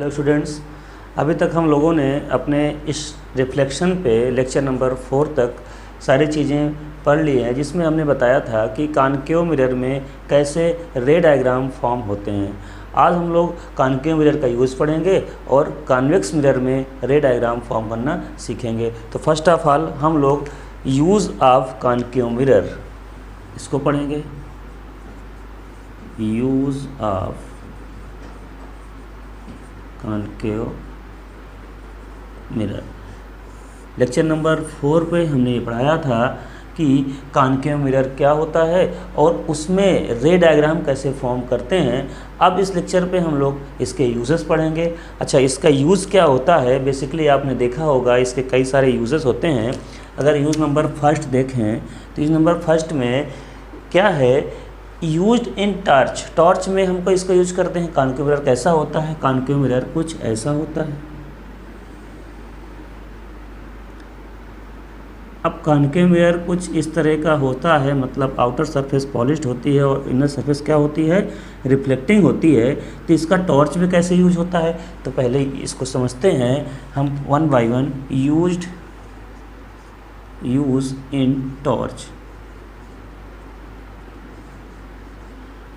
Hello students, अभी तक हम लोगों ने अपने इस रिफ्लेक्शन पे लेक्चर नंबर 4 तक सारी चीज़ें पढ़ ली हैं, जिसमें हमने बताया था कि कॉनकेव मिरर में कैसे रे डायग्राम फॉर्म होते हैं। आज हम लोग कॉनकेव मिरर का यूज़ पढ़ेंगे और कॉन्वेक्स मिरर में रे डायग्राम फॉर्म करना सीखेंगे। तो फर्स्ट ऑफ ऑल हम लोग यूज़ ऑफ कॉनकेव मिरर इसको पढ़ेंगे। Use of concave mirror. Lecture number 4 पे हमने ये पढ़ाया था कि कॉनकेव मिरर क्या होता है और उसमें रे डायग्राम कैसे फॉर्म करते हैं। अब इस लेक्चर पे हम लोग इसके यूजेस पढ़ेंगे। अच्छा, इसका यूज़ क्या होता है? बेसिकली आपने देखा होगा इसके कई सारे यूजेस होते हैं। अगर यूज़ नंबर फर्स्ट देखें तो यूज़ नंबर फर्स्ट में क्या है, यूज्ड इन टॉर्च। टॉर्च में हमको इसको यूज करते हैं। कॉनकेव मिरर कैसा होता है? कॉनकेव मिरर कुछ ऐसा होता है। अब कॉनकेव मिरर कुछ इस तरह का होता है, मतलब आउटर सरफेस पॉलिश्ड होती है और इनर सरफेस क्या होती है, रिफ्लेक्टिंग होती है। तो इसका टॉर्च में कैसे यूज होता है, तो पहले इसको समझते हैं हम one by one. Use in torch.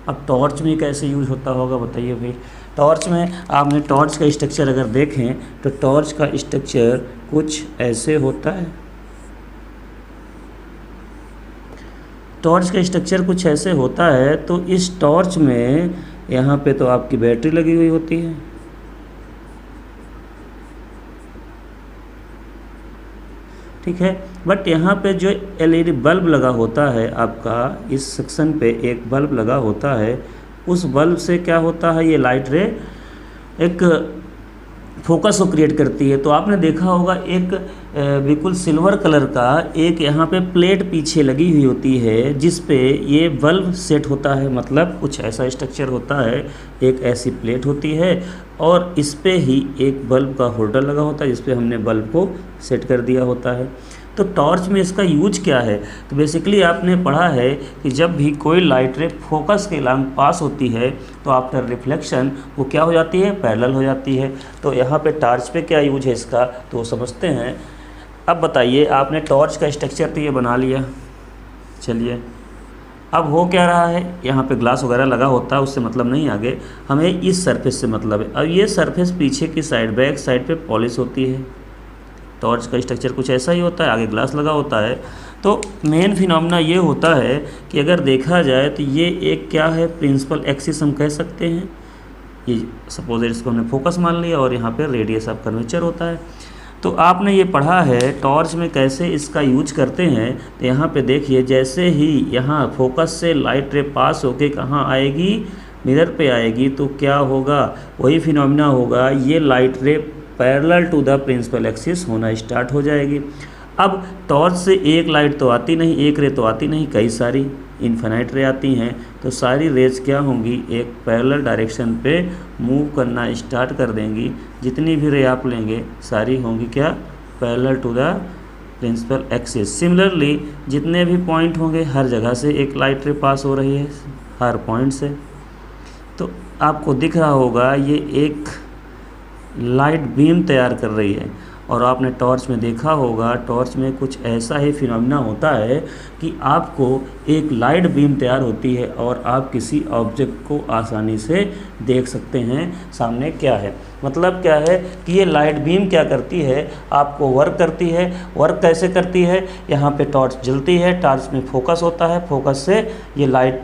अब टॉर्च में कैसे यूज होता होगा बताइए भाई। टॉर्च में आपने टॉर्च का स्ट्रक्चर अगर देखें तो टॉर्च का स्ट्रक्चर कुछ ऐसे होता है। टॉर्च का स्ट्रक्चर कुछ ऐसे होता है। तो इस टॉर्च में यहाँ पे तो आपकी बैटरी लगी हुई होती है, ठीक है। बट यहाँ पे जो एलईडी बल्ब लगा होता है आपका, इस सेक्शन पे एक बल्ब लगा होता है। उस बल्ब से क्या होता है, ये लाइट रे एक फोकस को क्रिएट करती है। तो आपने देखा होगा एक बिल्कुल सिल्वर कलर का एक यहाँ पे प्लेट पीछे लगी हुई होती है, जिस पे ये बल्ब सेट होता है। मतलब कुछ ऐसा स्ट्रक्चर होता है, एक ऐसी प्लेट होती है और इस पे ही एक बल्ब का होल्डर लगा होता है, जिस पे हमने बल्ब को सेट कर दिया होता है। तो टॉर्च में इसका यूज क्या है, तो बेसिकली आपने पढ़ा है कि जब भी कोई लाइट रे फोकस के लॉन्ग पास होती है तो आफ्टर रिफ्लेक्शन वो क्या हो जाती है, पैरेलल हो जाती है। तो यहाँ पे टॉर्च पे क्या यूज है इसका, तो वो समझते हैं। अब बताइए, आपने टॉर्च का स्ट्रक्चर तो ये बना लिया। चलिए, अब हो क्या रहा है, यहाँ पे ग्लास वगैरह लगा होता है, उससे मतलब नहीं, आगे हमें इस सरफेस से मतलब है। अब ये सरफेस पीछे की साइड, बैक साइड पे पॉलिश होती है। टॉर्च का स्ट्रक्चर कुछ ऐसा ही होता है, आगे ग्लास लगा होता है। तो मेन फिनोमेना ये होता है कि अगर देखा जाए तो ये एक क्या है, प्रिंसिपल एक्सिस हम कह सकते हैं। ये सपोज इसको हमने फोकस मान लिया और यहाँ पे रेडियस ऑफ कर्वेचर होता है। तो आपने ये पढ़ा है टॉर्च में कैसे इसका यूज करते हैं। तो यहाँ पे देखिए, जैसे ही यहाँ फोकस से लाइट रे पास होके कहाँ आएगी, मिरर पे आएगी, तो क्या होगा, वही फिनोमेना होगा, ये light ray parallel to the principal axis होना स्टार्ट हो जाएगी। अब टॉर्च से एक लाइट तो आती नहीं, एक रे तो आती नहीं, कई सारी इन्फिनाइट रे आती हैं। तो सारी रेज क्या होंगी, एक पैरेलल डायरेक्शन पे मूव करना स्टार्ट कर देंगी। जितनी भी रे आप लेंगे सारी होंगी क्या, parallel to the principal axis. Similarly जितने भी पॉइंट होंगे हर जगह से एक लाइट रे पास हो रही है, हर पॉइंट से। तो आपको दिख रहा होगा ये एक लाइट बीम तैयार कर रही है। और आपने टॉर्च में देखा होगा, टॉर्च में कुछ ऐसा ही फिनोमेना होता है कि आपको एक लाइट बीम तैयार होती है और आप किसी ऑब्जेक्ट को आसानी से देख सकते हैं सामने क्या है। मतलब क्या है कि ये लाइट बीम क्या करती है, आपको वर्क करती है। वर्क कैसे करती है, यहाँ पे टॉर्च जलती है, टॉर्च में फोकस होता है, फोकस से ये लाइट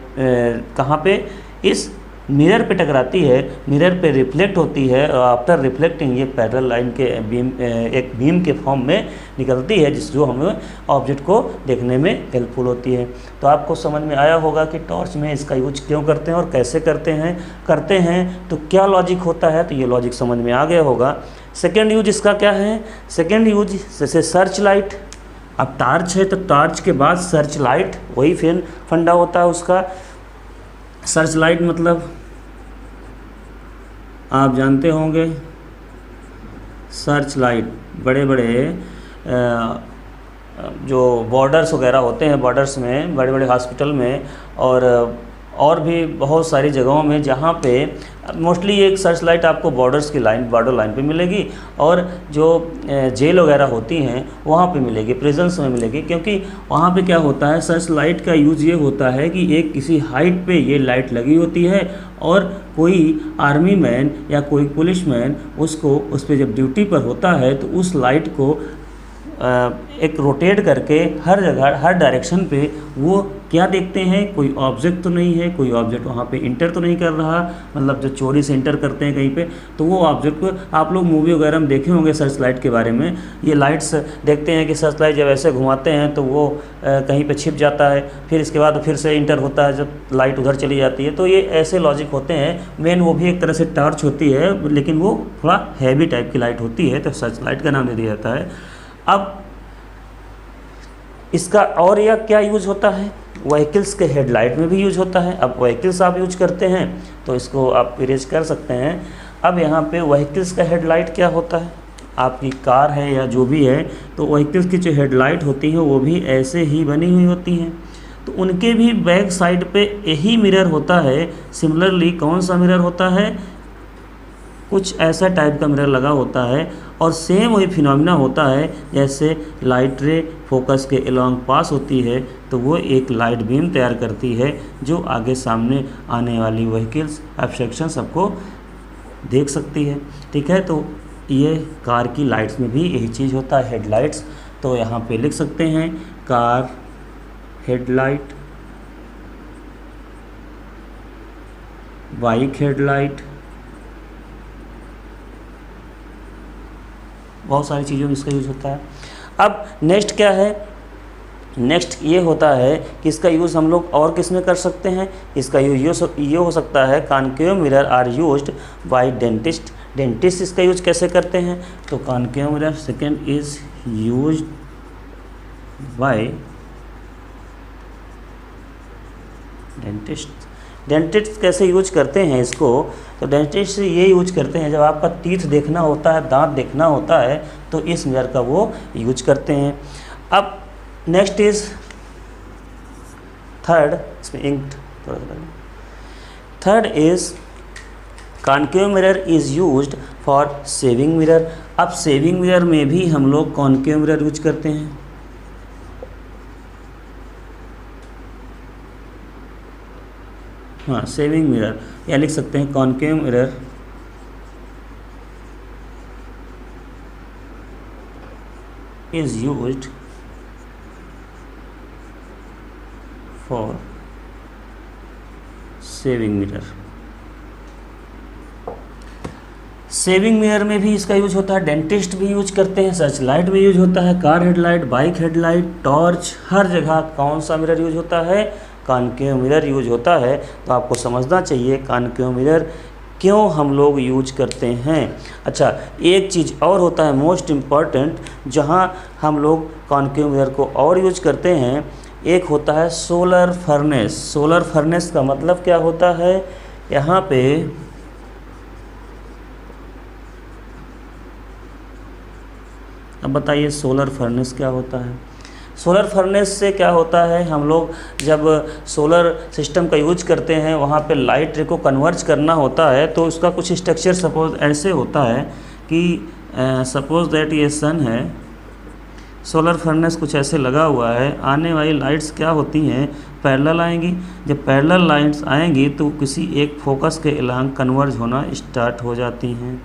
कहाँ पे, इस मिरर पे टकराती है, मिरर पे रिफ्लेक्ट होती है और आफ्टर रिफ्लेक्टिंग ये पैरेलल लाइन के बीम, एक बीम के फॉर्म में निकलती है, जिस जो हमें ऑब्जेक्ट को देखने में हेल्पफुल होती है। तो आपको समझ में आया होगा कि टॉर्च में इसका यूज क्यों करते हैं और कैसे करते हैं तो क्या लॉजिक होता है। तो ये लॉजिक समझ में आ गया होगा। सेकेंड यूज इसका क्या है, सेकेंड यूज जैसे सर्च लाइट। अब टॉर्च है तो टॉर्च के बाद सर्च लाइट, वही फिर फंडा होता है उसका। सर्च लाइट मतलब आप जानते होंगे, सर्च लाइट बड़े बड़े जो बॉर्डर्स वगैरह होते हैं, बॉर्डर्स में बड़े बड़े हॉस्पिटल में और और भी बहुत सारी जगहों में जहाँ पे मोस्टली एक सर्च लाइट आपको बॉर्डर्स की लाइन, बॉर्डर लाइन पे मिलेगी, और जो जेल वगैरह होती हैं वहाँ पे मिलेगी, प्रिजन्स में मिलेगी। क्योंकि वहाँ पे क्या होता है, सर्च लाइट का यूज़ ये होता है कि एक किसी हाइट पे ये लाइट लगी होती है, और कोई आर्मी मैन या कोई पुलिस मैन उसको, उस पर जब ड्यूटी पर होता है तो उस लाइट को एक रोटेट करके हर जगह, हर डायरेक्शन पे वो क्या देखते हैं, कोई ऑब्जेक्ट तो नहीं है, कोई ऑब्जेक्ट वहाँ पे इंटर तो नहीं कर रहा, मतलब जो चोरी से इंटर करते हैं कहीं पे, तो वो ऑब्जेक्ट को आप लोग मूवी वगैरह में देखे होंगे सर्च लाइट के बारे में। ये लाइट्स देखते हैं कि सर्च लाइट जब ऐसे घुमाते हैं तो वो कहीं पे छिप जाता है, फिर इसके बाद फिर से इंटर होता है जब लाइट उधर चली जाती है। तो ये ऐसे लॉजिक होते हैं। मेन वो भी एक तरह से टॉर्च होती है, लेकिन वो थोड़ा हैवी टाइप की लाइट होती है, तो सर्च लाइट का नाम दे दिया जाता है। अब इसका और यह क्या यूज़ होता है, व्हीकल्स के हेडलाइट में भी यूज होता है। अब व्हीकल्स आप यूज करते हैं तो इसको आप इरेज कर सकते हैं। अब यहाँ पे व्हीकल्स का हेडलाइट क्या होता है, आपकी कार है या जो भी है, तो व्हीकल्स की जो हेडलाइट होती हैं वो भी ऐसे ही बनी हुई होती हैं, तो उनके भी बैक साइड पे यही मिरर होता है। सिमिलरली कौन सा मिरर होता है, कुछ ऐसा टाइप का मिरर लगा होता है, और सेम वही फिनोमिना होता है जैसे लाइट रे फोकस के अलोंग पास होती है तो वो एक लाइट बीम तैयार करती है जो आगे सामने आने वाली व्हीकल्स ऑब्स्ट्रक्शन सबको देख सकती है। ठीक है, तो ये कार की लाइट्स में भी यही चीज़ होता है, हेडलाइट्स। तो यहाँ पे लिख सकते हैं कार हेडलाइट, बाइक हेडलाइट, बहुत सारी चीज़ों में इसका यूज़ होता है। अब नेक्स्ट क्या है, नेक्स्ट ये होता है कि इसका यूज़ हम लोग और किस में कर सकते हैं। इसका यूज़ ये हो सकता है, concave mirror are used by dentist. Dentist इसका यूज कैसे करते हैं, तो concave mirror second is used by dentist. Dentist कैसे यूज करते हैं इसको, तो डेंटिस्ट ये यूज करते हैं जब आपका टीथ देखना होता है, दांत देखना होता है, तो इस मिरर का वो यूज करते हैं। अब नेक्स्ट इज थर्ड, इसमें इंक third is concave mirror is used for saving mirror. अब सेविंग मिरर में भी हम लोग कॉन्केव मिरर यूज करते हैं। हाँ, सेविंग मिरर या लिख सकते हैं concave mirror is used for saving mirror. Saving mirror में भी इसका यूज होता है, डेंटिस्ट भी यूज करते हैं, सर्च लाइट भी यूज होता है, car headlight, bike headlight, torch, हर जगह कौन सा मिरर यूज होता है, कॉन्केव मिरर यूज होता है। तो आपको समझना चाहिए कॉन्केव मिरर क्यों हम लोग यूज करते हैं। अच्छा, एक चीज़ और होता है मोस्ट इम्पॉर्टेंट, जहां हम लोग कॉन्केव मिरर को और यूज करते हैं, एक होता है सोलर फर्नेस। सोलर फर्नेस का मतलब क्या होता है, यहाँ पे अब बताइए सोलर फर्नेस क्या होता है। सोलर फर्नेस से क्या होता है, हम लोग जब सोलर सिस्टम का यूज करते हैं वहाँ पे लाइट रे को कन्वर्ज करना होता है, तो उसका कुछ स्ट्रक्चर सपोज ऐसे होता है कि सपोज दैट ये सन है, सोलर फर्नेस कुछ ऐसे लगा हुआ है, आने वाली लाइट्स क्या होती हैं, पैरेलल आएंगी। जब पैरेलल लाइट्स आएंगी तो किसी एक फोकस के अलोंग कन्वर्ज होना स्टार्ट हो जाती हैं,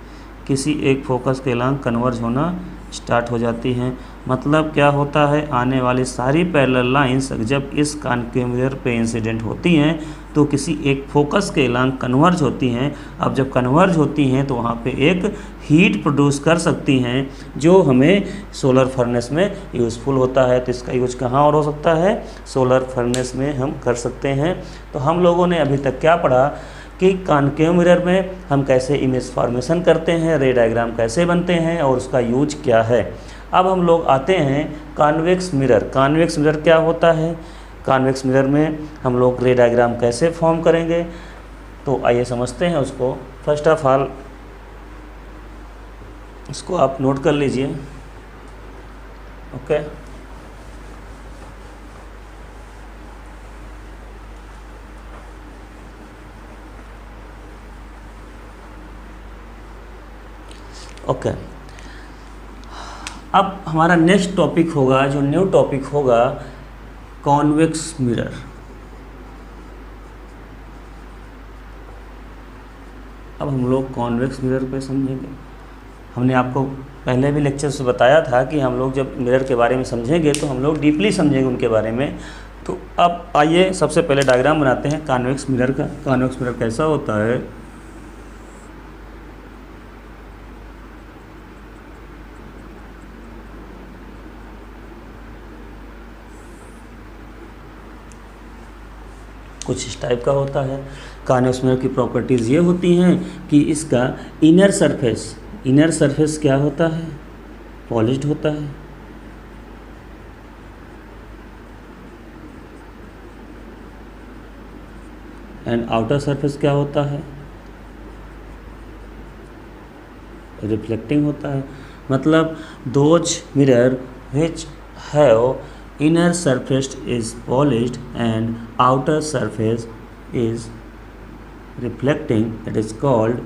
किसी एक फोकस के अलोंग कन्वर्ज होना स्टार्ट हो जाती हैं। मतलब क्या होता है, आने वाली सारी पैरेलल लाइंस जब इस कॉन्केव मिरर पे इंसिडेंट होती हैं तो किसी एक फोकस के अलोंग कन्वर्ज होती हैं। अब जब कन्वर्ज होती हैं तो वहाँ पे एक हीट प्रोड्यूस कर सकती हैं जो हमें सोलर फर्नेस में यूज़फुल होता है। तो इसका यूज कहाँ और हो सकता है, सोलर फर्नेस में हम कर सकते हैं। तो हम लोगों ने अभी तक क्या पढ़ा कि कॉन्केव मिरर में हम कैसे इमेज फॉर्मेशन करते हैं, रे डायग्राम कैसे बनते हैं और उसका यूज क्या है। अब हम लोग आते हैं कॉन्वेक्स मिरर। कॉन्वेक्स मिरर क्या होता है, कॉन्वेक्स मिरर में हम लोग रे डायग्राम कैसे फॉर्म करेंगे, तो आइए समझते हैं उसको। फर्स्ट ऑफ ऑल इसको आप नोट कर लीजिए, ओके। ओके, अब हमारा नेक्स्ट टॉपिक होगा, जो न्यू टॉपिक होगा, कॉन्वेक्स मिरर। अब हम लोग कॉन्वेक्स मिरर पे समझेंगे। हमने आपको पहले भी लेक्चर से बताया था कि हम लोग जब मिरर के बारे में समझेंगे तो हम लोग डीपली समझेंगे उनके बारे में। तो अब आइए सबसे पहले डायग्राम बनाते हैं कॉन्वेक्स मिरर का। कॉन्वेक्स मिरर कैसा होता है? कुछ इस टाइप का होता है। कॉन्वेक्स मिरर की प्रॉपर्टीज़ ये होती हैं कि इसका इनर सरफेस क्या होता है? पॉलिश्ड होता है। एंड आउटर सरफेस क्या होता है? रिफ्लेक्टिंग होता है। मतलब those mirror which have inner surface is polished and outer surface is reflecting, that is called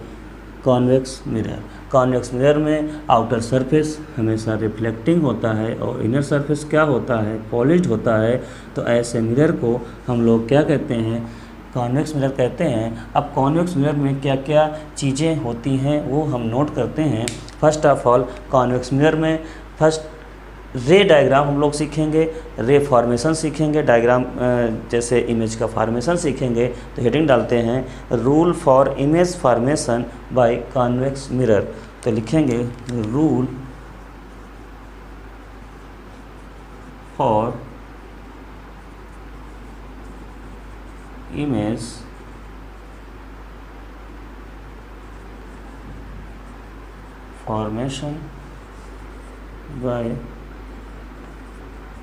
convex mirror। Convex mirror में आउटर सरफेस हमेशा रिफ्लेक्टिंग होता है और इनर सरफेस क्या होता है? पॉलिश्ड होता है। तो ऐसे मिरर को हम लोग क्या कहते हैं? कॉन्वेक्स मिरर कहते हैं। अब कॉन्वेक्स मिरर में क्या क्या चीज़ें होती हैं वो हम नोट करते हैं। First of all, convex mirror में फर्स्ट रे डायग्राम हम लोग सीखेंगे, रे फॉर्मेशन सीखेंगे, डायग्राम जैसे इमेज का फॉर्मेशन सीखेंगे। तो हेडिंग डालते हैं rule for image formation by convex mirror. तो लिखेंगे rule for image formation by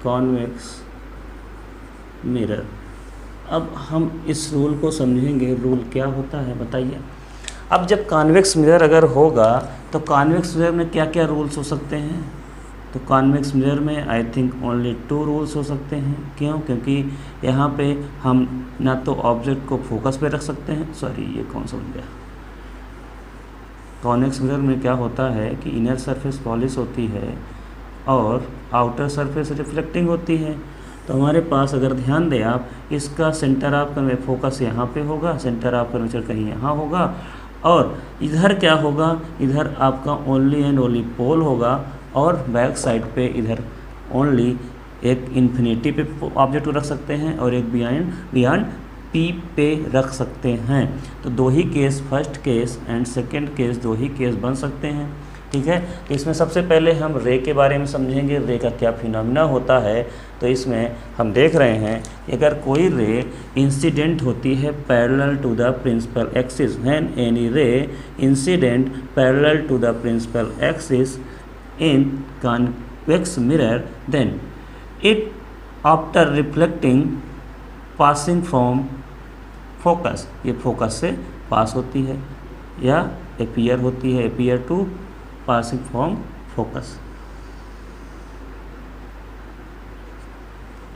convex mirror. अब हम इस रूल को समझेंगे। रूल क्या होता है बताइए। अब जब कॉन्वेक्स मिरर अगर होगा तो कॉन्वेक्स मिरर में क्या क्या रूल्स हो सकते हैं? तो कॉन्वेक्स मिरर में आई थिंक ओनली 2 रूल्स हो सकते हैं। क्यों? क्योंकि यहाँ पे हम ना तो ऑब्जेक्ट को फोकस पे रख सकते हैं, सॉरी ये कौन सा बन गया। कॉन्वेक्स मिरर में क्या होता है कि इनर सरफेस पॉलिश होती है और आउटर सरफेस रिफ्लेक्टिंग होती है। तो हमारे पास अगर ध्यान दें आप, इसका सेंटर ऑफ कर्वेचर फोकस यहाँ पे होगा, सेंटर ऑफ कर्वेचर कहीं यहाँ होगा, और इधर क्या होगा? इधर आपका ओनली एंड ओनली पोल होगा और बैक साइड पे इधर ओनली एक इन्फिनिटी पे ऑब्जेक्ट को रख सकते हैं और एक बियॉन्ड पी पे रख सकते हैं। तो 2 ही case, first case and second case 2 ही केस बन सकते हैं। ठीक है। तो इसमें सबसे पहले हम रे के बारे में समझेंगे, रे का क्या फिनोमिना होता है। तो इसमें हम देख रहे हैं अगर कोई रे इंसिडेंट होती है parallel to the principal axis, when any ray incident parallel to the principal axis in convex mirror, then it after reflecting passing from focus, ये फोकस से पास होती है या अपीयर होती है, appear to passing from focus.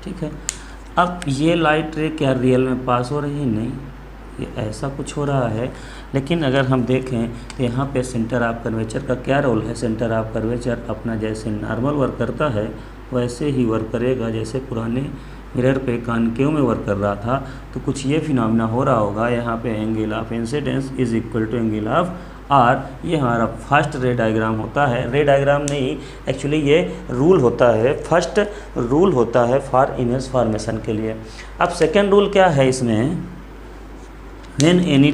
ठीक है। अब ये लाइट रे क्या रियल में पास हो रही है? नहीं, ये ऐसा कुछ हो रहा है। लेकिन अगर हम देखें तो यहाँ पे सेंटर ऑफ कर्वेचर का क्या रोल है? सेंटर ऑफ कर्वेचर अपना जैसे नॉर्मल वर्क करता है वैसे ही वर्क करेगा जैसे पुराने मिरर पे कॉनकेव में वर्क कर रहा था। तो कुछ ये फिनोमिना हो रहा होगा। यहाँ पे angle of incidence is equal to angle of r. ये हमारा फर्स्ट रे डायग्राम होता है। रे डायग्राम नहीं, एक्चुअली ये रूल होता है, फर्स्ट रूल होता है फॉर इमेज फॉर्मेशन के लिए। अब सेकेंड रूल क्या है इसमें? व्हेन एनी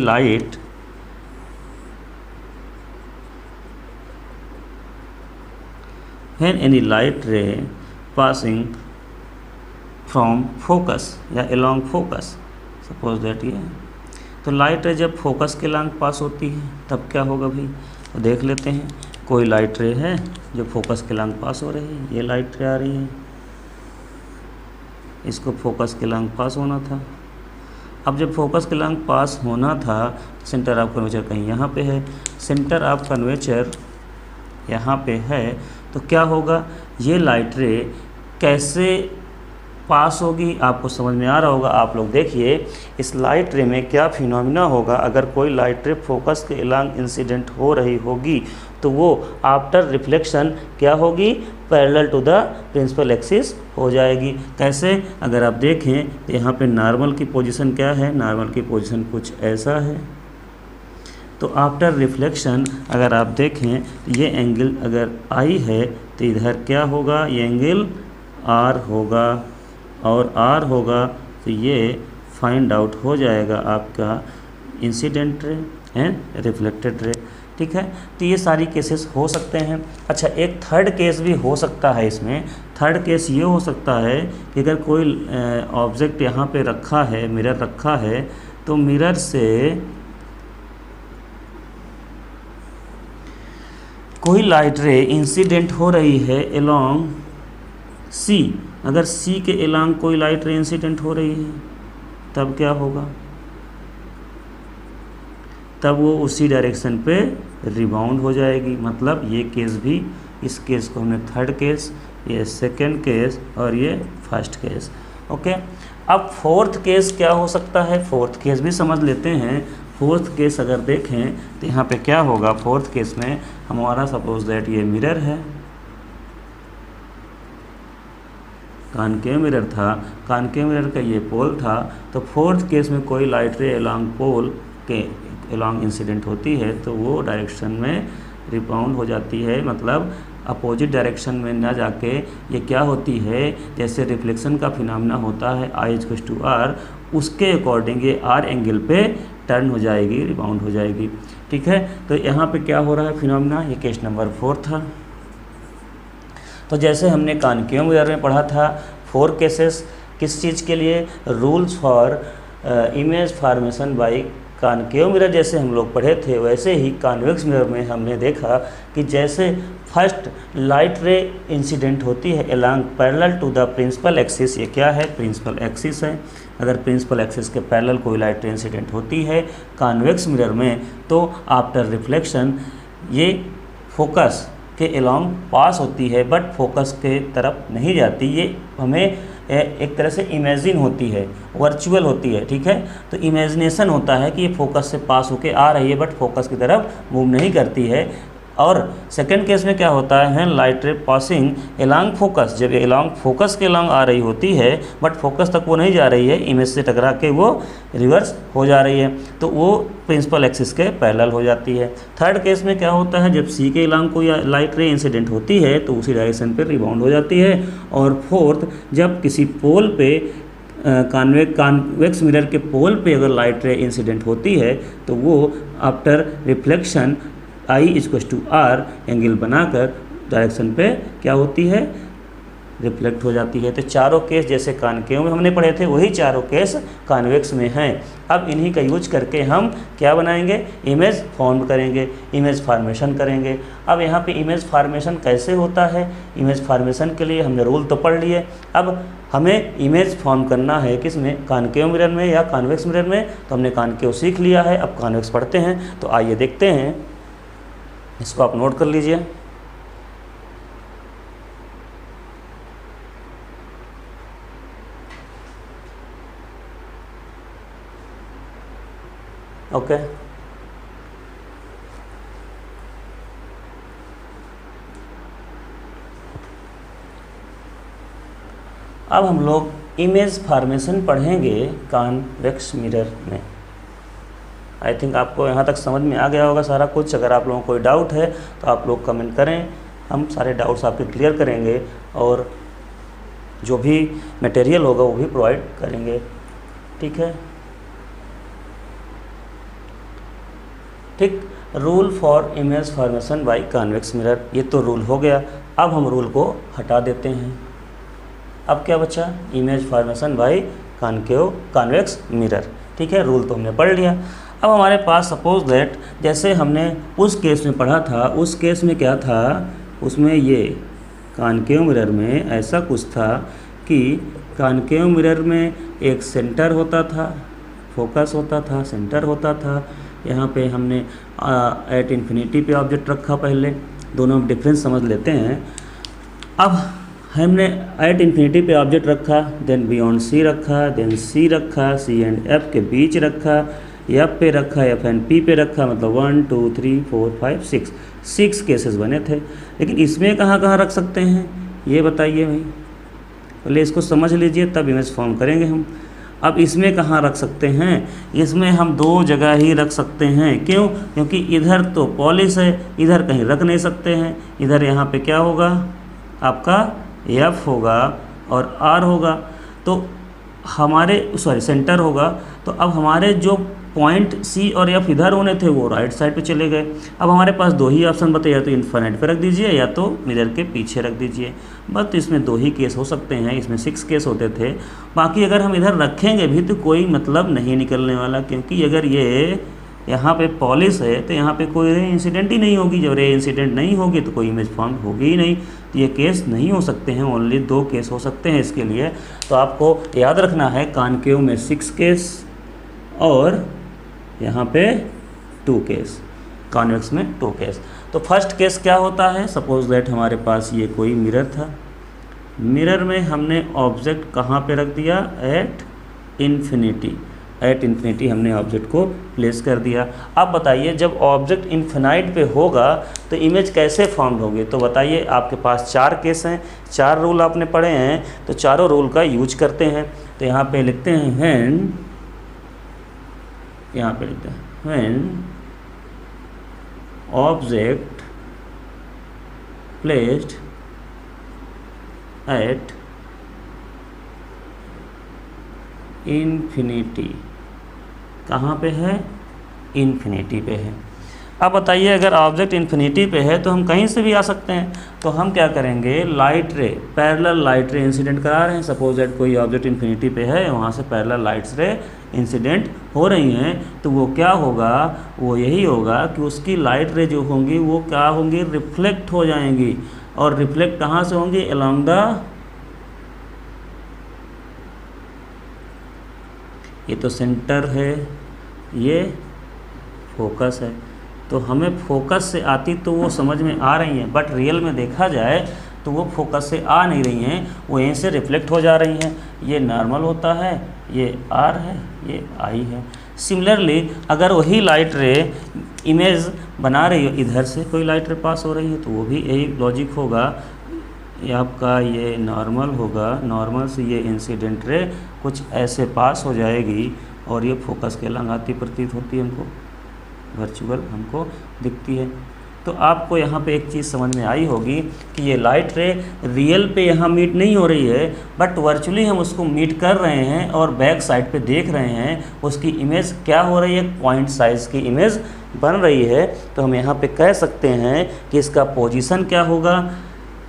लाइट रे पासिंग फ्रॉम फोकस या अलोंग फोकस, सपोज दैट ये, तो लाइट रे जब फोकस के लॉन्ग पास होती है तब क्या होगा भाई? तो देख लेते हैं। कोई लाइट रे है जो फोकस के लॉन्ग पास हो रही है, ये लाइट रे आ रही है, इसको फोकस के लॉन्ग पास होना था। अब जब फोकस के लॉन्ग पास होना था तो सेंटर ऑफ कर्वेचर कहीं यहाँ पे है, सेंटर ऑफ कर्वेचर यहाँ पे है, तो क्या होगा? ये लाइट रे कैसे पास होगी। आपको समझ में आ रहा होगा। आप लोग देखिए इस लाइट रे में क्या फिनोमिना होगा। अगर कोई लाइट रे फोकस के अलोंग इंसिडेंट हो रही होगी तो वो आफ्टर रिफ्लेक्शन क्या होगी, parallel to the principal axis हो जाएगी। कैसे, अगर आप देखें तो यहाँ पे नॉर्मल की पोजीशन क्या है, नॉर्मल की पोजीशन कुछ ऐसा है। तो आफ्टर रिफ्लेक्शन अगर आप देखें तो ये एंगल अगर आई है तो इधर क्या होगा, ये एंगल आर होगा, और आर होगा तो ये फाइंड आउट हो जाएगा आपका incident ray and reflected ray. ठीक है, तो ये सारी केसेस हो सकते हैं। अच्छा, एक थर्ड केस भी हो सकता है इसमें। थर्ड केस ये हो सकता है कि अगर कोई ऑब्जेक्ट यहाँ पे रखा है, मिरर रखा है, तो मिरर से कोई लाइट रे इंसिडेंट हो रही है अलोंग सी। अगर सी के अलोंग कोई लाइट रे इंसिडेंट हो रही है तब क्या होगा, तब वो उसी डायरेक्शन पे रिबाउंड हो जाएगी। मतलब ये केस भी, इस केस को हमने थर्ड केस, ये सेकंड केस और ये फर्स्ट केस। ओके, अब फोर्थ केस क्या हो सकता है, फोर्थ केस भी समझ लेते हैं। फोर्थ केस अगर देखें तो यहाँ पे क्या होगा, फोर्थ केस में हमारा सपोज दैट ये मिरर है, कॉनकेव मिरर था, कॉनकेव मिरर का ये पोल था। तो फोर्थ केस में कोई लाइट रे अलोंग पोल के अलोंग इंसिडेंट होती है तो वो डायरेक्शन में रिबाउंड हो जाती है। मतलब अपोजिट डायरेक्शन में ना जाके ये क्या होती है, जैसे रिफ्लेक्शन का फिनोमेना होता है I=R, उसके अकॉर्डिंग ये R एंगल पे टर्न हो जाएगी, रिबाउंड हो जाएगी। ठीक है, तो यहाँ पे क्या हो रहा है फिनोमेना, ये केस नंबर 4 था। तो जैसे हमने कॉनकेव मिरर में पढ़ा था 4 केसेस किस चीज़ के लिए, rules for image formation by concave mirror जैसे हम लोग पढ़े थे, वैसे ही कॉन्वेक्स मिरर में हमने देखा कि जैसे फर्स्ट लाइट रे इंसिडेंट होती है along parallel to the principal axis. ये क्या है, प्रिंसिपल एक्सिस है। अगर प्रिंसिपल एक्सिस के पैरेलल कोई लाइट रे इंसिडेंट होती है कॉन्वेक्स मिरर में, तो आफ्टर रिफ्लेक्शन ये फोकस के अलोंग पास होती है, बट फोकस के तरफ नहीं जाती। ये हमें एक तरह से इमेजिन होती है, वर्चुअल होती है। ठीक है, तो इमेजिनेशन होता है कि ये फोकस से पास होके आ रही है, बट फोकस की तरफ मूव नहीं करती है। और सेकंड केस में क्या होता है, लाइट रे पासिंग अलोंग फोकस, जब ये अलोंग फोकस के अलोंग आ रही होती है बट फोकस तक वो नहीं जा रही है, इमेज से टकरा के वो रिवर्स हो जा रही है, तो वो प्रिंसिपल एक्सिस के पैरेलल हो जाती है। थर्ड केस में क्या होता है, जब सी के अलोंग कोई लाइट रे इंसिडेंट होती है तो उसी डायरेक्शन पे रिबाउंड हो जाती है। और फोर्थ, जब किसी पोल पे कॉन्वेक्स मिरर के पोल पे अगर लाइट रे इंसिडेंट होती है तो वो आफ्टर रिफ्लेक्शन I=R एंगल बनाकर डायरेक्शन पे क्या होती है, रिफ्लेक्ट हो जाती है। तो चारों केस जैसे कॉनकेव में हमने पढ़े थे वही चारों केस कॉन्वेक्स में हैं। अब इन्हीं का यूज करके हम क्या बनाएंगे, इमेज फॉर्म करेंगे, इमेज फॉर्मेशन करेंगे। अब यहाँ पे इमेज फॉर्मेशन कैसे होता है, इमेज फॉर्मेशन के लिए हमने रूल तो पढ़ लिए। अब हमें इमेज फॉर्म करना है किस में, कॉनकेव मिरर में या कॉन्वेक्स मिरर में। तो हमने कॉनकेव सीख लिया है, अब कॉन्वेक्स पढ़ते हैं। तो आइए देखते हैं, इसको आप नोट कर लीजिए। ओके, अब हम लोग इमेज फॉर्मेशन पढ़ेंगे कॉन्वेक्स मिरर में। आई थिंक आपको यहाँ तक समझ में आ गया होगा सारा कुछ। अगर आप लोगों को कोई डाउट है तो आप लोग कमेंट करें, हम सारे डाउट्स आपके क्लियर करेंगे और जो भी मटेरियल होगा वो भी प्रोवाइड करेंगे। ठीक है, ठीक। Rule for image formation by convex mirror, ये तो रूल हो गया। अब हम रूल को हटा देते हैं। अब क्या बचा, image formation by convex mirror. ठीक है, रूल तो हमने पढ़ लिया। अब हमारे पास सपोज दैट जैसे हमने उस केस में पढ़ा था, उस केस में क्या था, उसमें ये कॉनकेव मिरर में ऐसा कुछ था कि कॉनकेव मिरर में एक सेंटर होता था, फोकस होता था, सेंटर होता था। यहाँ पे हमने एट इन्फिनिटी पे ऑब्जेक्ट रखा। पहले दोनों में डिफरेंस समझ लेते हैं। अब हमने एट इन्फिनिटी पे ऑब्जेक्ट रखा, देन बियॉन्ड सी रखा, देन सी रखा, सी एंड एफ के बीच रखा, एफ पे रखा, एफ एंड पी पे रखा, मतलब 1 2 3 4 5 6 केसेस बने थे। लेकिन इसमें कहाँ कहाँ रख सकते हैं ये बताइए भाई, पहले इसको समझ लीजिए तब इमेज फॉर्म करेंगे हम। अब इसमें कहाँ रख सकते हैं, इसमें हम दो जगह ही रख सकते हैं। क्यों? क्योंकि इधर तो पॉलिश है, इधर कहीं रख नहीं सकते हैं। इधर यहाँ पे क्या होगा आपका एफ होगा और आर होगा, तो हमारे सेंटर होगा। तो अब हमारे जो पॉइंट सी और एफ इधर होने थे वो राइट साइड पे चले गए। अब हमारे पास दो ही ऑप्शन बचे, या तो इन्फिनिट पे रख दीजिए या तो मिरर के पीछे रख दीजिए। बस तो इसमें दो ही केस हो सकते हैं, इसमें 6 केस होते थे। बाकी अगर हम इधर रखेंगे भी तो कोई मतलब नहीं निकलने वाला, क्योंकि अगर ये यहाँ पे पॉलिश है तो यहाँ पे कोई रे इंसिडेंट ही नहीं होगी। जब रे इंसिडेंट नहीं होगी तो कोई इमेज फॉर्म होगी ही नहीं। तो ये केस नहीं हो सकते हैं, ओनली 2 केस हो सकते हैं इसके लिए। तो आपको याद रखना है कॉनकेव में 6 केस और यहाँ पे 2 केस, कॉन्वेक्स में 2 केस। तो फर्स्ट केस क्या होता है, सपोज दैट हमारे पास ये कोई मिरर था, मिरर में हमने ऑब्जेक्ट कहाँ पे रख दिया, एट इन्फिनिटी हमने ऑब्जेक्ट को प्लेस कर दिया। अब बताइए जब ऑब्जेक्ट इन्फिनाइट पे होगा तो इमेज कैसे फॉर्म होगी। तो बताइए आपके पास 4 केस हैं, 4 रूल आपने पढ़े हैं, तो चारों रूल का यूज करते हैं। तो यहाँ पे लिखते हैं व्हेन, यहाँ पे लिखते हैं when object placed at infinity, कहाँ पे है, इन्फिनिटी पे है। अब बताइए अगर ऑब्जेक्ट इन्फिनिटी पे है तो हम कहीं से भी आ सकते हैं। तो हम क्या करेंगे, light ray, parallel light ray incident करा रहे हैं। सपोज दैट कोई ऑब्जेक्ट इन्फिनिटी पे है, वहाँ से पैरेलल लाइट्स रे इंसिडेंट हो रही हैं, तो वो क्या होगा, वो यही होगा कि उसकी लाइट रे जो होंगी वो क्या होंगी, रिफ्लेक्ट हो जाएंगी। और रिफ्लेक्ट कहाँ से होंगी, अलोंग द, ये तो सेंटर है, ये फोकस है, तो हमें फोकस से आती तो वो समझ में आ रही हैं, बट रियल में देखा जाए तो वो फोकस से आ नहीं रही हैं, वो यहीं से रिफ्लेक्ट हो जा रही हैं। ये नॉर्मल होता है, ये आर है, ये आई है। सिमिलरली अगर वही लाइट रे इमेज बना रही हो, इधर से कोई लाइट रे पास हो रही है तो वो भी यही लॉजिक होगा, ये आपका ये नॉर्मल होगा, नॉर्मल से ये इंसिडेंट रे कुछ ऐसे पास हो जाएगी और ये फोकस के लंग आती प्रतीत होती है, हमको वर्चुअल हमको दिखती है। तो आपको यहाँ पे एक चीज़ समझ में आई होगी कि ये लाइट रे रियल पे यहाँ मीट नहीं हो रही है, बट वर्चुअली हम उसको मीट कर रहे हैं और बैक साइड पे देख रहे हैं उसकी इमेज क्या हो रही है, पॉइंट साइज़ की इमेज बन रही है। तो हम यहाँ पे कह सकते हैं कि इसका पोजीशन क्या होगा।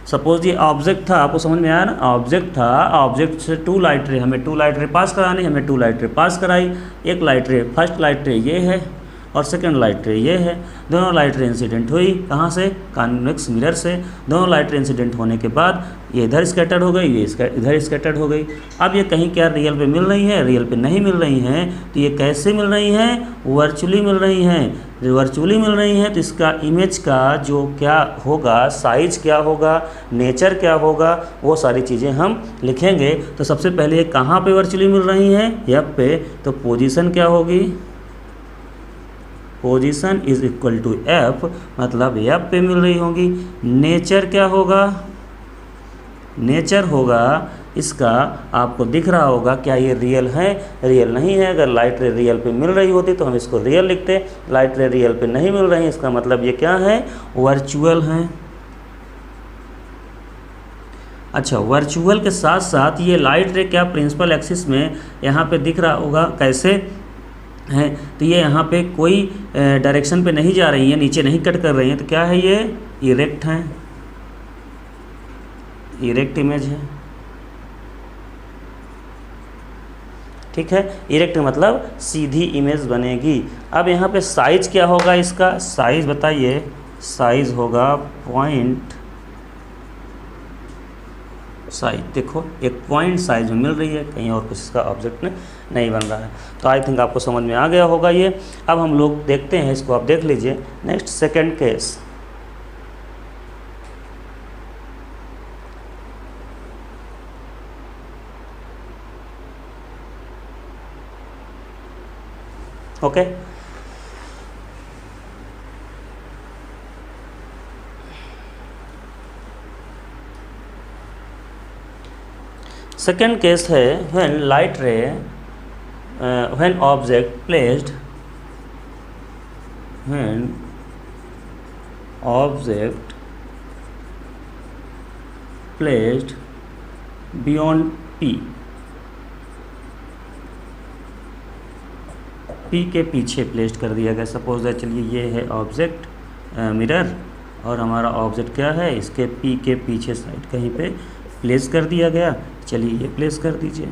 सपोज ये ऑब्जेक्ट था, आपको समझ में आया ना, ऑब्जेक्ट था, ऑब्जेक्ट से 2 लाइट रे, हमें 2 लाइट रे पास करानी, हमें 2 लाइट रे पास कराई। एक लाइट रे, फर्स्ट लाइट रे ये है और सेकंड लाइट रे ये है। दोनों लाइट रे इंसिडेंट हुई कहाँ से, कॉन्वेक्स मिरर से। दोनों लाइट रे इंसिडेंट होने के बाद ये इधर स्कैटर्ड हो गई, ये इधर स्कैटर्ड हो गई। अब ये कहीं क्या रियल पे मिल रही है, रियल पे नहीं मिल रही हैं। तो ये कैसे मिल रही हैं, वर्चुअली मिल रही हैं। जो वर्चुअली मिल रही हैं तो इसका इमेज का जो क्या होगा, साइज क्या होगा, नेचर क्या होगा, वो सारी चीज़ें हम लिखेंगे। तो सबसे पहले ये कहाँ पे वर्चुअली मिल रही हैं, एफ पे। तो पोजीशन क्या होगी, position is equal to f, मतलब एफ पे मिल रही होंगी। नेचर क्या होगा, नेचर होगा इसका, आपको दिख रहा होगा क्या ये रियल है, रियल नहीं है। अगर लाइट रे रियल पे मिल रही होती तो हम इसको रियल लिखते, लाइट रे रियल पे नहीं मिल रही है, इसका मतलब ये क्या है, वर्चुअल है। अच्छा, वर्चुअल के साथ साथ ये लाइट रे क्या प्रिंसिपल एक्सिस में यहाँ पे दिख रहा होगा, कैसे है, तो ये यहाँ पे कोई डायरेक्शन पे नहीं जा रही है, नीचे नहीं कट कर रही है, तो क्या है, ये इरेक्ट है, इरेक्ट इमेज है। ठीक है, इरेक्ट मतलब सीधी इमेज बनेगी। अब यहाँ पे साइज क्या होगा इसका, साइज बताइए, साइज होगा पॉइंट साइज। देखो एक पॉइंट साइज में मिल रही है, कहीं और कुछ इसका ऑब्जेक्ट में नहीं बन रहा है। तो आई थिंक आपको समझ में आ गया होगा ये। अब हम लोग देखते हैं इसको, आप देख लीजिए। Next second case, okay. Second case है when light ray when object placed beyond P के पीछे प्लेस्ड कर दिया गया। सपोज दैट, चलिए ये है ऑब्जेक्ट मिरर और हमारा ऑब्जेक्ट क्या है, इसके P के पीछे साइड कहीं पे प्लेस कर दिया गया। चलिए ये प्लेस कर दीजिए।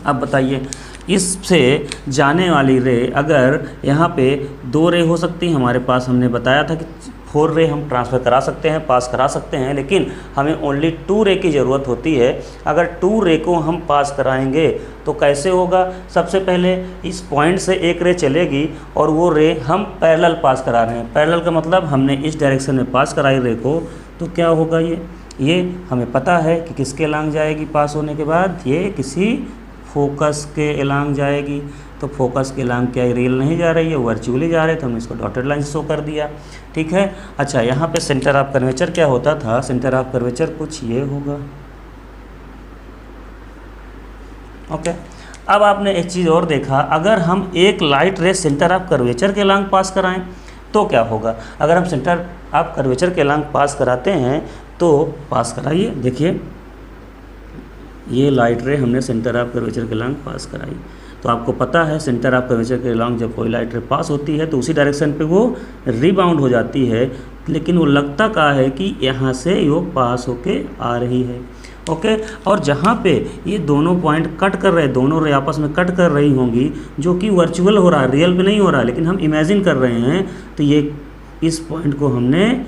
अब बताइए, इससे जाने वाली रे, अगर यहाँ पे 2 रे हो सकती हैं हमारे पास, हमने बताया था कि 4 रे हम ट्रांसफ़र करा सकते हैं, पास करा सकते हैं, लेकिन हमें ओनली 2 रे की ज़रूरत होती है। अगर 2 रे को हम पास कराएंगे तो कैसे होगा? सबसे पहले इस पॉइंट से एक रे चलेगी और वो रे हम पैरेलल पास करा रहे हैं। पैरेलल का मतलब हमने इस डायरेक्शन में पास कराई रे को, तो क्या होगा ये हमें पता है कि किसके अलांग जाएगी पास होने के बाद, ये किसी फोकस के अलांग जाएगी। तो फोकस के अलांग क्या रियल नहीं जा रही है, वर्चुअली जा रहे, तो हमने इसको डॉटेड लाइन शो कर दिया। ठीक है। अच्छा, यहाँ पे सेंटर ऑफ कर्वेचर क्या होता था? सेंटर ऑफ कर्वेचर कुछ ये होगा। ओके। अब आपने एक चीज़ और देखा, अगर हम एक लाइट रे सेंटर ऑफ कर्वेचर के अलांग पास कराएं तो क्या होगा? अगर हम सेंटर ऑफ कर्वेचर के अलांग पास कराते हैं तो पास कराइए, देखिए ये लाइट रे हमने सेंटर ऑफ कर्वेचर के अलांग पास कराई, तो आपको पता है सेंटर ऑफ कर्वेचर के अलांग जब कोई लाइट रे पास होती है तो उसी डायरेक्शन पे वो रिबाउंड हो जाती है, लेकिन वो लगता क्या है कि यहाँ से वो पास होके आ रही है। ओके। और जहाँ पे ये दोनों पॉइंट कट कर रहे हैं, दोनों रे आपस में कट कर रही होंगी, जो कि वर्चुअल हो रहा है, रियल पे नहीं हो रहा है, लेकिन हम इमेजिन कर रहे हैं, तो ये इस पॉइंट को हमने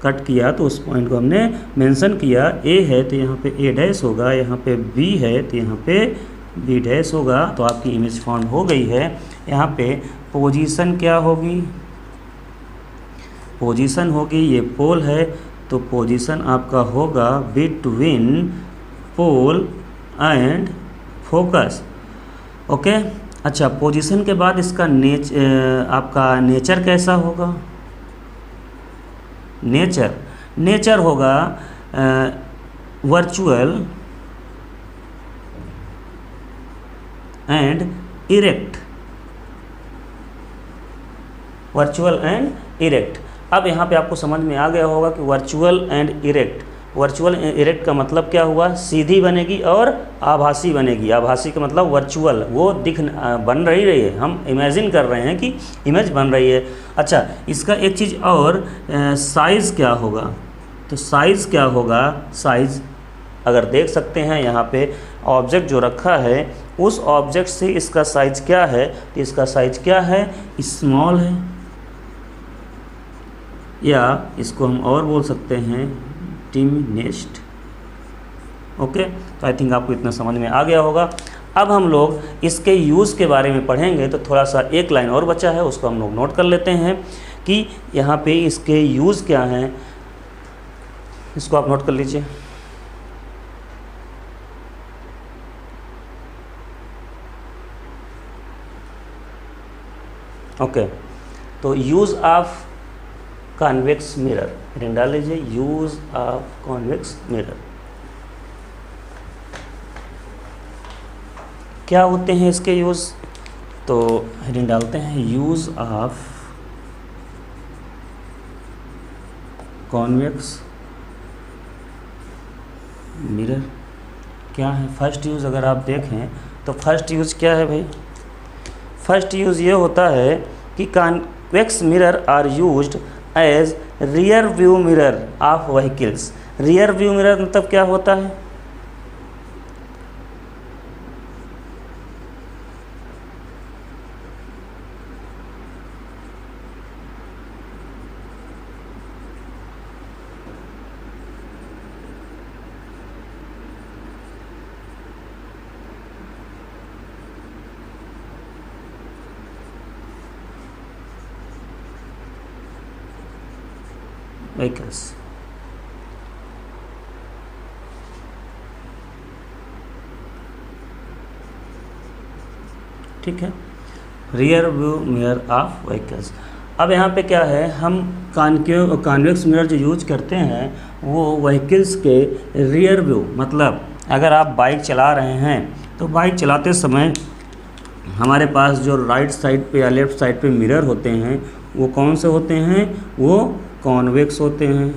कट किया, तो उस पॉइंट को हमने मेंशन किया। ए है तो यहाँ पे ए डैश होगा, यहाँ पे बी है तो यहाँ पे बी डैश होगा। तो आपकी इमेज फॉर्म हो गई है। यहाँ पे पोजीशन क्या होगी? पोजीशन होगी, ये पोल है तो पोजीशन आपका होगा between pole and focus. Okay. अच्छा, पोजीशन के बाद इसका आपका नेचर कैसा होगा? नेचर होगा virtual and erect. Virtual and erect. अब यहाँ पे आपको समझ में आ गया होगा कि virtual and erect. Virtual erect का मतलब क्या हुआ? सीधी बनेगी और आभासी बनेगी। आभासी का मतलब वर्चुअल, वो बन रही है, हम इमेजिन कर रहे हैं कि इमेज बन रही है। अच्छा, इसका एक चीज़ और, साइज़ क्या होगा? तो साइज़ क्या होगा? साइज़ अगर देख सकते हैं यहाँ पे ऑब्जेक्ट जो रखा है, उस ऑब्जेक्ट से इसका साइज़ क्या है? तो इसका साइज़ क्या है? स्मॉल है, या इसको हम और बोल सकते हैं डिमिनिश्ड। ओके। तो आई थिंक आपको इतना समझ में आ गया होगा। अब हम लोग इसके यूज़ के बारे में पढ़ेंगे, तो थोड़ा सा एक लाइन और बचा है, उसको हम लोग नोट कर लेते हैं कि यहाँ पे इसके यूज़ क्या हैं। इसको आप नोट कर लीजिए। ओके। तो use of convex mirror, heading डाल लीजिए, यूज़ ऑफ कॉन्वेक्स मिरर। क्या होते हैं इसके यूज़? तो हेडिंग डालते हैं, यूज़ ऑफ कॉन्वेक्स मिरर। क्या है फर्स्ट यूज़? अगर आप देखें तो फर्स्ट यूज़ क्या है भाई? फर्स्ट यूज़ ये होता है कि convex mirror are used as rear view mirror of vehicles. Rear view mirror मतलब क्या होता है? व्हीकल्स। ठीक है। Rear view mirror of vehicles. अब यहाँ पे क्या है, हम कॉन्वेक्स मिरर जो यूज करते हैं वो व्हीकल्स के रियर व्यू, मतलब अगर आप बाइक चला रहे हैं तो बाइक चलाते समय हमारे पास जो राइट साइड पे या लेफ़्ट साइड पे मिरर होते हैं वो कौन से होते हैं, वो कॉन्वेक्स होते हैं।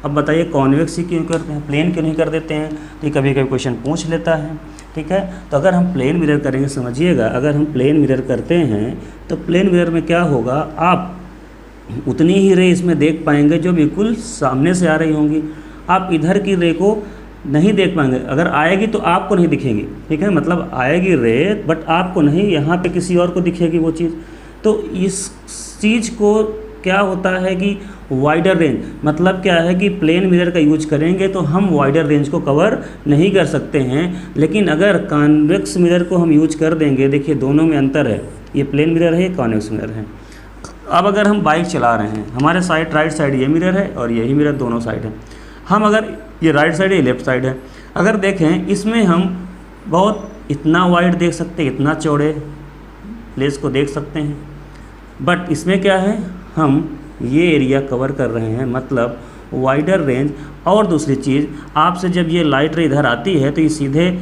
अब बताइए कॉन्वेक्स ही क्यों करते हैं, प्लेन क्यों नहीं कर देते हैं, तो ये कभी कभी क्वेश्चन पूछ लेता है। ठीक है, तो अगर हम प्लेन मिरर करेंगे, समझिएगा, अगर हम प्लेन मिरर करते हैं तो प्लेन मिरर में क्या होगा, आप उतनी ही रे इसमें देख पाएंगे जो बिल्कुल सामने से आ रही होंगी। आप इधर की रे को नहीं देख पाएंगे, अगर आएगी तो आपको नहीं दिखेगी। ठीक है, मतलब आएगी रे बट आपको नहीं, यहाँ पे किसी और को दिखेगी वो चीज़। तो इस चीज़ को क्या होता है कि वाइडर रेंज, मतलब क्या है कि प्लेन मिरर का यूज करेंगे तो हम वाइडर रेंज को कवर नहीं कर सकते हैं। लेकिन अगर कॉन्वेक्स मिरर को हम यूज कर देंगे, देखिए दोनों में अंतर है, ये प्लेन मिरर है, ये कॉन्वेक्स मिरर है। अब अगर हम बाइक चला रहे हैं, हमारे साइड राइट साइड ये मिरर है और यही मिरर दोनों साइड है। हम अगर ये राइट साइड है, ये लेफ्ट साइड है, अगर देखें इसमें हम बहुत इतना वाइड देख सकते हैं, इतना चौड़े प्लेस को देख सकते हैं, बट इसमें क्या है, हम ये एरिया कवर कर रहे हैं, मतलब वाइडर रेंज। और दूसरी चीज़, आपसे जब ये लाइट रे इधर आती है तो ये सीधे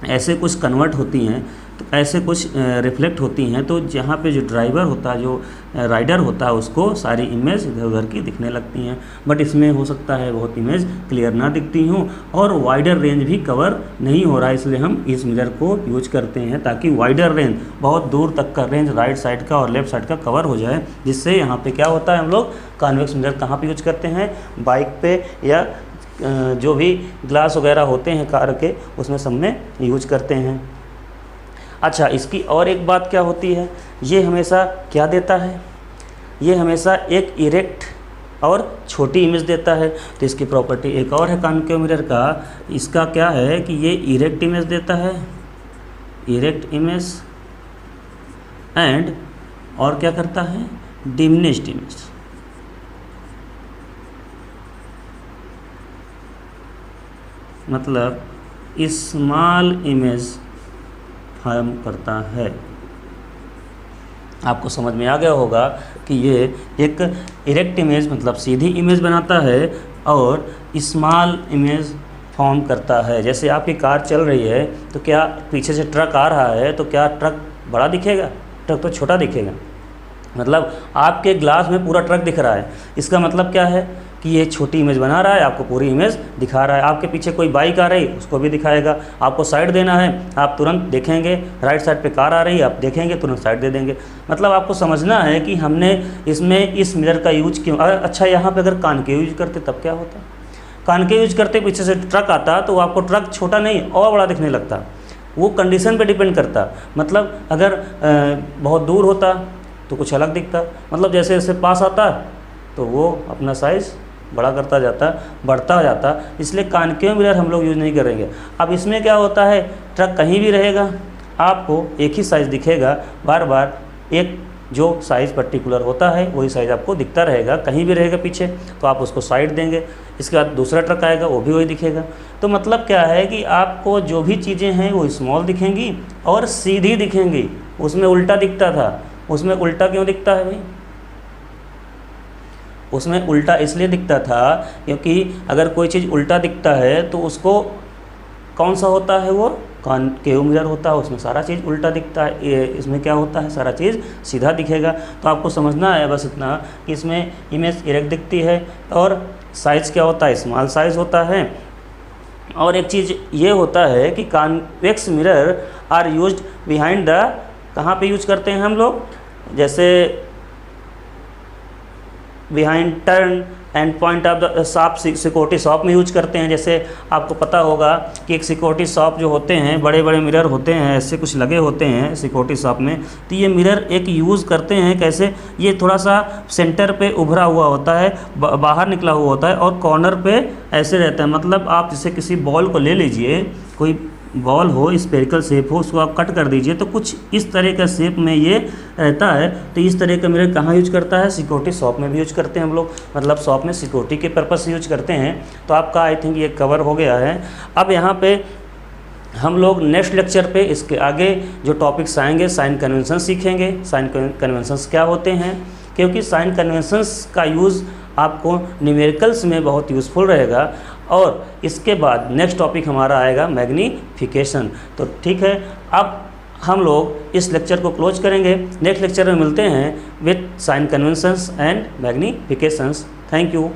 ऐसे कुछ कन्वर्ट होती हैं, तो ऐसे कुछ रिफ्लेक्ट होती हैं, तो जहाँ पे जो ड्राइवर होता है, जो राइडर होता है, उसको सारी इमेज इधर उधर की दिखने लगती हैं। बट इसमें हो सकता है बहुत इमेज क्लियर ना दिखती हूँ और वाइडर रेंज भी कवर नहीं हो रहा है, इसलिए हम इस मिरर को यूज करते हैं ताकि वाइडर रेंज, बहुत दूर तक का रेंज राइट साइड का और लेफ्ट साइड का कवर हो जाए। जिससे यहाँ पे क्या होता है, हम लोग कॉन्वेक्स मिरर कहाँ पे यूज करते हैं, बाइक पे या जो भी ग्लास वगैरह होते हैं कार के, उसमें सब में यूज करते हैं। अच्छा, इसकी और एक बात क्या होती है, ये हमेशा क्या देता है, ये हमेशा एक इरेक्ट और छोटी इमेज देता है। तो इसकी प्रॉपर्टी एक और है कॉन्केव मिरर का, इसका क्या है कि ये इरेक्ट इमेज देता है, इरेक्ट इमेज, एंड और क्या करता है, डिमिनिश्ड इमेज। मतलब स्मॉल इमेज फॉर्म करता है। आपको समझ में आ गया होगा कि ये एक इरेक्ट इमेज मतलब सीधी इमेज बनाता है और स्मॉल इमेज फॉर्म करता है। जैसे आपकी कार चल रही है तो क्या पीछे से ट्रक आ रहा है तो क्या ट्रक बड़ा दिखेगा, ट्रक तो छोटा दिखेगा। मतलब आपके ग्लास में पूरा ट्रक दिख रहा है, इसका मतलब क्या है कि ये छोटी इमेज बना रहा है, आपको पूरी इमेज दिखा रहा है। आपके पीछे कोई बाइक आ रही उसको भी दिखाएगा, आपको साइड देना है आप तुरंत देखेंगे, राइट साइड पे कार आ रही है आप देखेंगे तुरंत साइड दे देंगे। मतलब आपको समझना है कि हमने इसमें इस मिरर का यूज क्यों। अच्छा, यहाँ पे अगर कान के यूज करते तब क्या होता, कान के यूज करते पीछे से ट्रक आता तो आपको ट्रक छोटा नहीं और बड़ा दिखने लगता। वो कंडीशन पे डिपेंड करता। मतलब अगर बहुत दूर होता तो कुछ अलग दिखता, मतलब जैसे जैसे पास आता तो वो अपना साइज़ बड़ा करता जाता, बढ़ता जाता। इसलिए कॉन्केव मिरर हम लोग यूज़ नहीं करेंगे। अब इसमें क्या होता है, ट्रक कहीं भी रहेगा आपको एक ही साइज़ दिखेगा, बार बार एक जो साइज़ पर्टिकुलर होता है वही साइज़ आपको दिखता रहेगा। कहीं भी रहेगा पीछे तो आप उसको साइड देंगे, इसके बाद दूसरा ट्रक आएगा वो भी वही दिखेगा। तो मतलब क्या है कि आपको जो भी चीज़ें हैं वो स्मॉल दिखेंगी और सीधी दिखेंगी। उसमें उल्टा दिखता था, उसमें उल्टा क्यों दिखता है भाई, उसमें उल्टा इसलिए दिखता था क्योंकि अगर कोई चीज़ उल्टा दिखता है तो उसको कौन सा होता है, वो कॉन्केव मिरर होता है, उसमें सारा चीज़ उल्टा दिखता है। इसमें क्या होता है, सारा चीज़ सीधा दिखेगा। तो आपको समझना है बस इतना कि इसमें इमेज इरेक्ट दिखती है और साइज़ क्या होता है, स्मॉल साइज़ होता है। और एक चीज़ ये होता है कि convex mirror are used behind the, कहाँ पे यूज करते हैं हम लोग, जैसे behind turn and point of the shop, security shop में यूज करते हैं। जैसे आपको पता होगा कि एक सिक्योरिटी शॉप जो होते हैं, बड़े बड़े मिरर होते हैं, ऐसे कुछ लगे होते हैं सिक्योरिटी शॉप में। तो ये मिरर एक यूज़ करते हैं कैसे, ये थोड़ा सा सेंटर पे उभरा हुआ होता है, बाहर निकला हुआ होता है और कॉर्नर पे ऐसे रहता है। मतलब आप जैसे किसी बॉल को ले लीजिए, कोई बॉल हो, स्फेरिकल शेप हो, उसको आप कट कर दीजिए तो कुछ इस तरह का शेप में ये रहता है। तो इस तरह का मिरर कहाँ यूज करता है, सिक्योरिटी शॉप में भी यूज करते हैं हम लोग। मतलब शॉप में सिक्योरिटी के पर्पज़ से यूज करते हैं। तो आपका आई थिंक ये कवर हो गया है। अब यहाँ पे हम लोग नेक्स्ट लेक्चर पे इसके आगे जो टॉपिक्स आएंगे, साइन कन्वेंशन सीखेंगे। साइन कन्वेंशंस क्या होते हैं, क्योंकि साइन कन्वेंशंस का यूज़ आपको न्यूमेरिकल्स में बहुत यूज़फुल रहेगा। और इसके बाद नेक्स्ट टॉपिक हमारा आएगा मैग्नीफिकेशन। तो ठीक है, अब हम लोग इस लेक्चर को क्लोज करेंगे। नेक्स्ट लेक्चर में मिलते हैं with sign conventions and magnifications. Thank you.